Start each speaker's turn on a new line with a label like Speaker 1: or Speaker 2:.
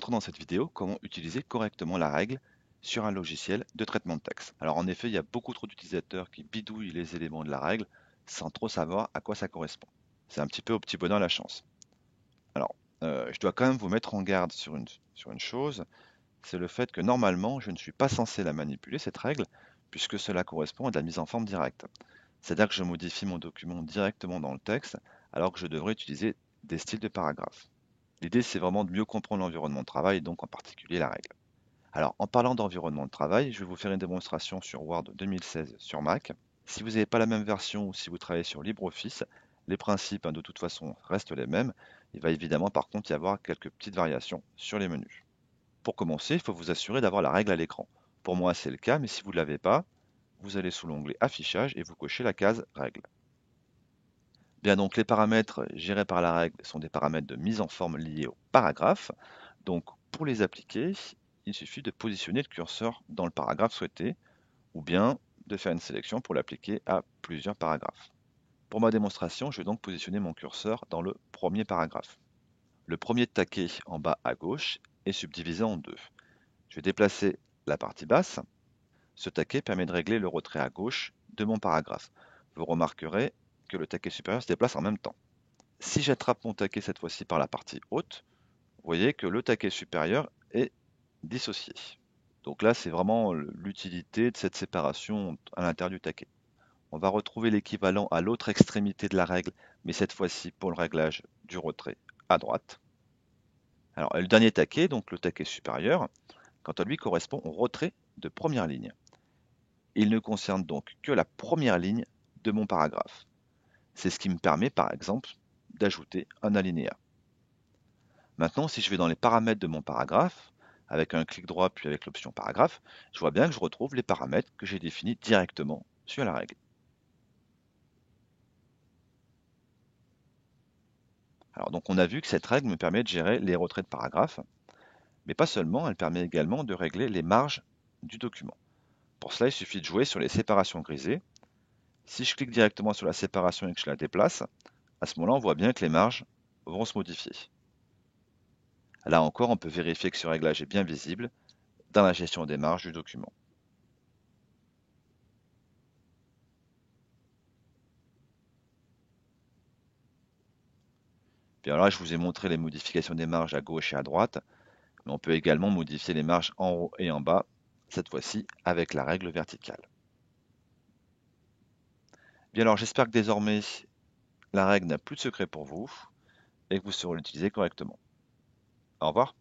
Speaker 1: montrer dans cette vidéo comment utiliser correctement la règle sur un logiciel de traitement de texte. Alors en effet, il y a beaucoup trop d'utilisateurs qui bidouillent les éléments de la règle sans trop savoir à quoi ça correspond. C'est un petit peu au petit bonheur la chance. Alors, je dois quand même vous mettre en garde sur une chose, c'est le fait que normalement, je ne suis pas censé la manipuler, cette règle, puisque cela correspond à de la mise en forme directe. C'est-à-dire que je modifie mon document directement dans le texte, alors que je devrais utiliser des styles de paragraphes. L'idée, c'est vraiment de mieux comprendre l'environnement de travail, et donc en particulier la règle. Alors, en parlant d'environnement de travail, je vais vous faire une démonstration sur Word 2016 sur Mac. Si vous n'avez pas la même version ou si vous travaillez sur LibreOffice, les principes de toute façon restent les mêmes. Il va évidemment par contre y avoir quelques petites variations sur les menus. Pour commencer, il faut vous assurer d'avoir la règle à l'écran. Pour moi, c'est le cas, mais si vous ne l'avez pas, vous allez sous l'onglet Affichage et vous cochez la case Règle. Bien donc, les paramètres gérés par la règle sont des paramètres de mise en forme liés au paragraphe. Donc, pour les appliquer, il suffit de positionner le curseur dans le paragraphe souhaité ou bien de faire une sélection pour l'appliquer à plusieurs paragraphes. Pour ma démonstration, je vais donc positionner mon curseur dans le premier paragraphe. Le premier taquet en bas à gauche est subdivisé en deux. Je vais déplacer la partie basse. Ce taquet permet de régler le retrait à gauche de mon paragraphe. Vous remarquerez que le taquet supérieur se déplace en même temps. Si j'attrape mon taquet cette fois-ci par la partie haute, vous voyez que le taquet supérieur est dissocié. Donc là, c'est vraiment l'utilité de cette séparation à l'intérieur du taquet. On va retrouver l'équivalent à l'autre extrémité de la règle, mais cette fois-ci pour le réglage du retrait à droite. Alors, le dernier taquet, donc le taquet supérieur, quant à lui correspond au retrait de première ligne. Il ne concerne donc que la première ligne de mon paragraphe. C'est ce qui me permet, par exemple, d'ajouter un alinéa. Maintenant, si je vais dans les paramètres de mon paragraphe, avec un clic droit puis avec l'option paragraphe, je vois bien que je retrouve les paramètres que j'ai définis directement sur la règle. Alors donc on a vu que cette règle me permet de gérer les retraits de paragraphes, mais pas seulement, elle permet également de régler les marges du document. Pour cela, il suffit de jouer sur les séparations grisées. Si je clique directement sur la séparation et que je la déplace, à ce moment-là, on voit bien que les marges vont se modifier. Là encore, on peut vérifier que ce réglage est bien visible dans la gestion des marges du document. Puis alors là, je vous ai montré les modifications des marges à gauche et à droite, mais on peut également modifier les marges en haut et en bas, cette fois-ci avec la règle verticale. Bien alors, j'espère que désormais, la règle n'a plus de secret pour vous et que vous saurez l'utiliser correctement. Au revoir.